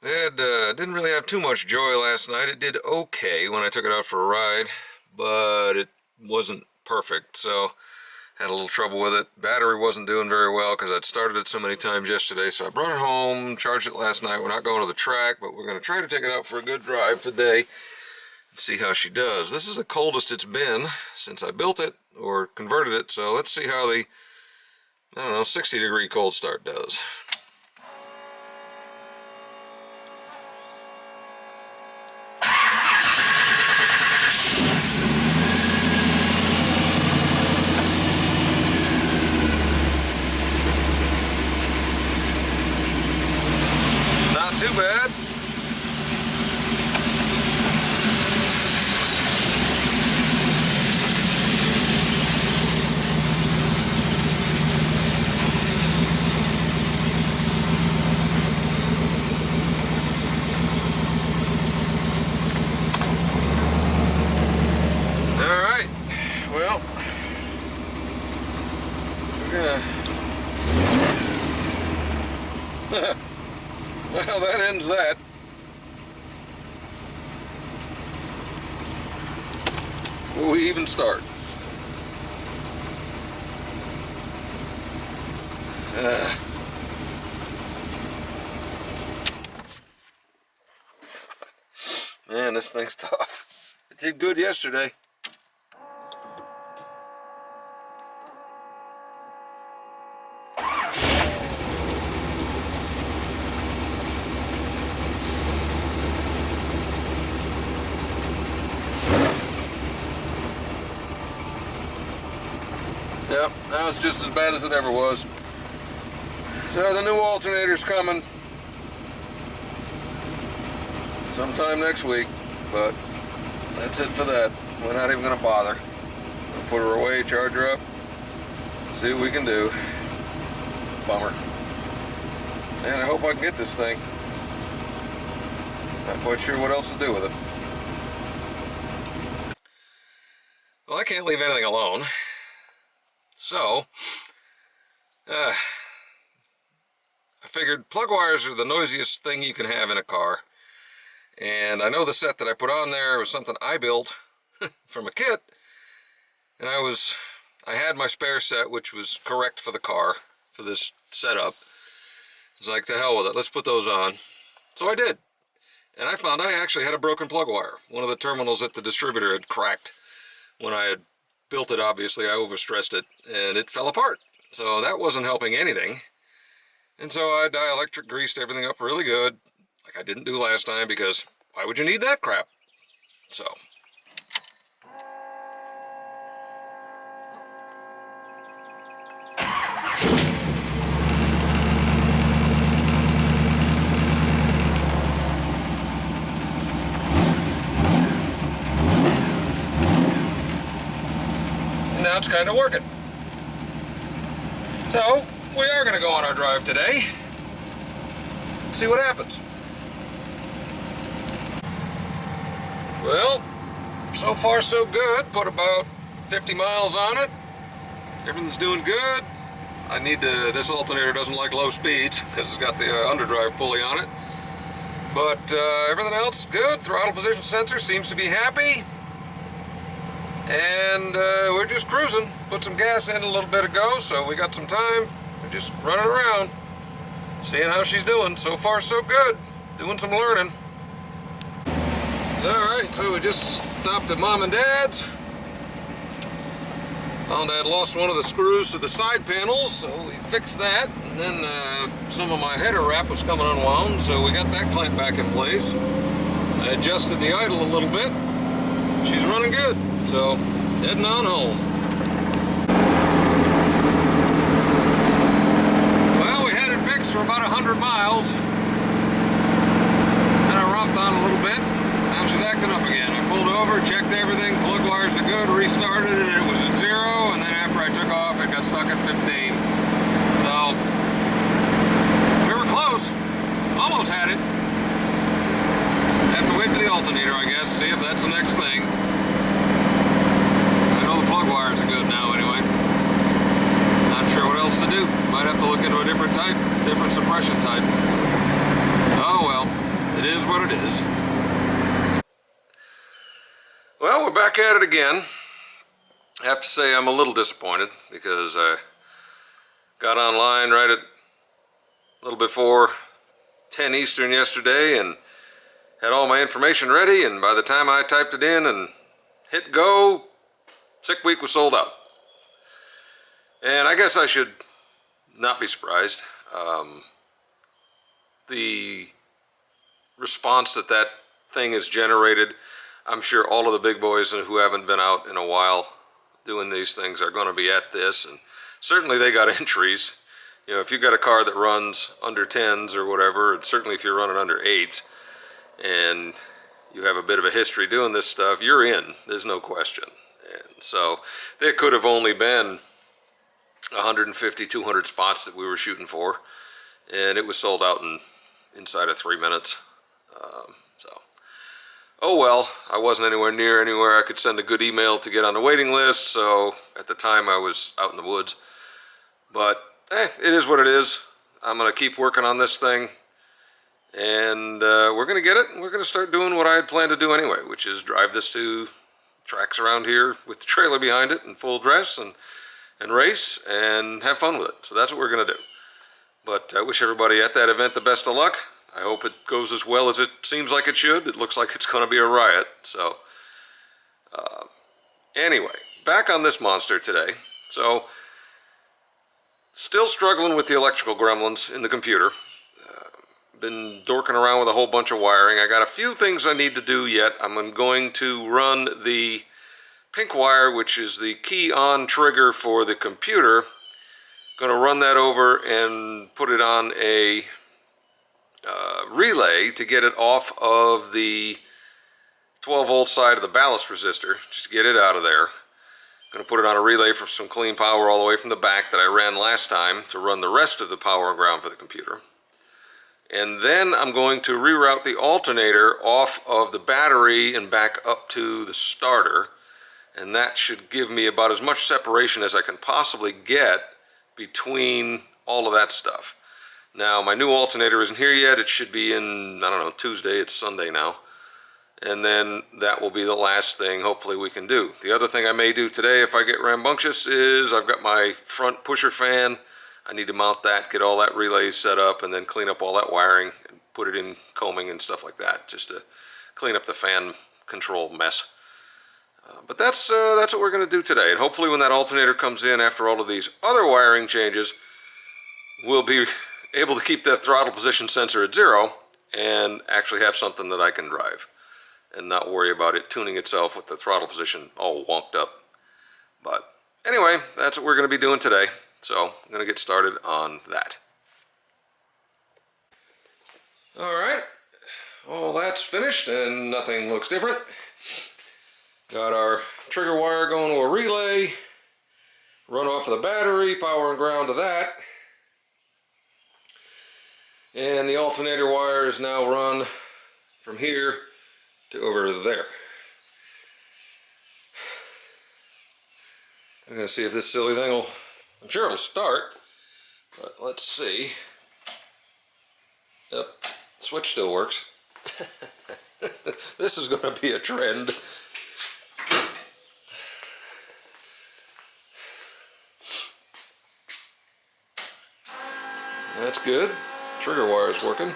Didn't really have too much joy last night. It did okay when I took it out for a ride, but it wasn't perfect, so had a little trouble with it. Battery wasn't doing very well because I'd started it so many times yesterday, so I brought it home, charged it last night. We're not going to the track, but we're going to try to take it out for a good drive today and see how she does. This is the coldest it's been since I built it or converted it, so let's see how the, 60-degree cold start does. Too bad. All right. Well, we're gonna well, that ends that. Will we even start? Man, this thing's tough. It did good yesterday. Yep, now it's just as bad as it ever was. So the new alternator's coming sometime next week, but that's it for that. We're not even going to bother. We'll put her away, charge her up, see what we can do. Bummer. Man, I hope I can get this thing. Not quite sure what else to do with it. Well, I can't leave anything alone. So, I figured plug wires are the noisiest thing you can have in a car. And I know the set that I put on there was something I built from a kit. And I had my spare set, which was correct for the car, for this setup. I was like, to hell with it, let's put those on. So I did. And I found I actually had a broken plug wire. One of the terminals at the distributor had cracked when I had built it. Obviously I overstressed it and it fell apart, so that wasn't helping anything. And so I dielectric greased everything up really good, like I didn't do last time, because why would you need that crap? So now it's kind of working. So we are going to go on our drive today, see what happens. Well, so far so good. Put about 50 miles on it. Everything's doing good. I need to, this alternator doesn't like low speeds because it's got the underdrive pulley on it. But everything else good. Throttle position sensor seems to be happy. And we're just cruising. Put some gas in a little bit ago, so we got some time. We're just running around, seeing how she's doing. So far, so good. Doing some learning. Alright, so we just stopped at Mom and Dad's. Found I had lost one of the screws to the side panels, so we fixed that. And then some of my header wrap was coming unwound, so we got that clamp back in place. I adjusted the idle a little bit. She's running good. So, heading on home. Well, we had it fixed for about 100 miles. Then I romped on a little bit. Now she's acting up again. I pulled over, checked everything, plug wires are good, restarted it, it was at 0, and then after I took off, it got stuck at 15. So, we were close. Almost had it. Have to wait for the alternator, I guess, see if that's the next thing. Plug wires are good now anyway. Not sure what else to do. Might have to look into a different type, different suppression type. Oh well. It is what it is. Well, we're back at it again. I have to say I'm a little disappointed because I got online right at a little before 10 Eastern yesterday and had all my information ready, and by the time I typed it in and hit go, Sick Week was sold out. And I guess I should not be surprised. The response that that thing has generated, I'm sure all of the big boys who haven't been out in a while doing these things are going to be at this, and certainly they got entries. You know, if you've got a car that runs under 10s or whatever, and certainly if you're running under 8s and you have a bit of a history doing this stuff, you're in. There's no question. And so there could have only been 150, 200 spots that we were shooting for, and it was sold out inside of 3 minutes. So, oh well, I wasn't anywhere near anywhere I could send a good email to get on the waiting list, so at the time I was out in the woods. But, it is what it is. I'm going to keep working on this thing, and we're going to get it, and we're going to start doing what I had planned to do anyway, which is drive this to tracks around here with the trailer behind it in full dress and race and have fun with it. So that's what we're going to do. But I wish everybody at that event the best of luck. I hope it goes as well as it seems like it should. It looks like it's going to be a riot. So anyway, back on this monster today. So still struggling with the electrical gremlins in the computer. Been dorking around with a whole bunch of wiring. I got a few things I need to do yet. I'm going to run the pink wire, which is the key on trigger for the computer. Going to run that over and put it on a relay to get it off of the 12 volt side of the ballast resistor, just to get it out of there. Going to put it on a relay for some clean power all the way from the back that I ran last time to run the rest of the power and ground for the computer. And then I'm going to reroute the alternator off of the battery and back up to the starter, and that should give me about as much separation as I can possibly get between all of that stuff. Now, my new alternator isn't here yet. It should be in, I don't know, Tuesday. It's Sunday now. And then that will be the last thing hopefully we can do. The other thing I may do today if I get rambunctious is I've got my front pusher fan. I need to mount that, get all that relays set up, and then clean up all that wiring and put it in combing and stuff like that, just to clean up the fan control mess. But that's what we're going to do today. And hopefully when that alternator comes in after all of these other wiring changes, we'll be able to keep that throttle position sensor at 0 and actually have something that I can drive and not worry about it tuning itself with the throttle position all wonked up. But anyway, that's what we're going to be doing today. So I'm going to get started on that. Alright, all that's finished and nothing looks different. Got our trigger wire going to a relay, run off of the battery, power and ground to that. And the alternator wire is now run from here to over there. I'm going to see if this silly thing will, I'm sure it'll start, but let's see. Yep, switch still works. This is going to be a trend. That's good. Trigger wire is working.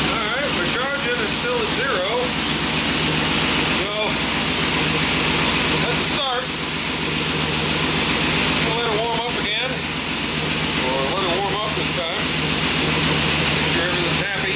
Alright, we're charging. It's still at 0. So, let's start. We'll let it warm up again. Or let it warm up this time. Everything's happy.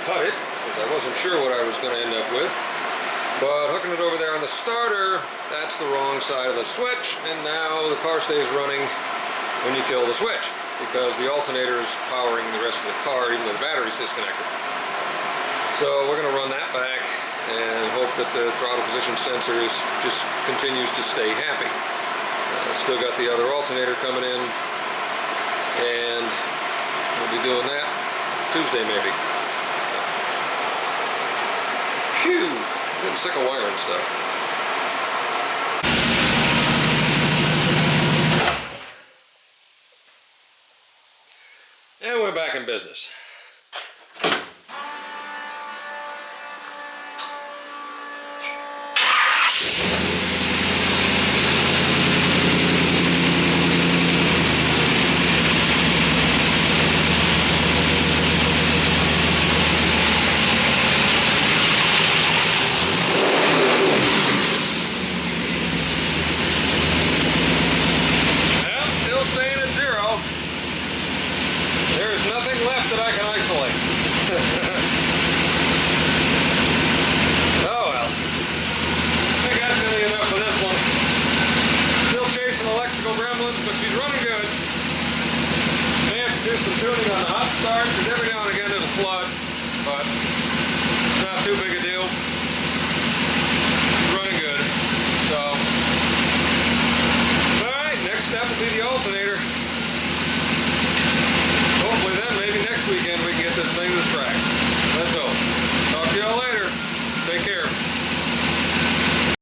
cut it because I wasn't sure what I was going to end up with. But hooking it over there on the starter, that's the wrong side of the switch, and now the car stays running when you kill the switch because the alternator is powering the rest of the car even though the battery's disconnected. So we're going to run that back and hope that the throttle position sensor just continues to stay happy. Still got the other alternator coming in, and we'll be doing that Tuesday maybe. Phew! I'm getting sick of wiring stuff. And we're back in business.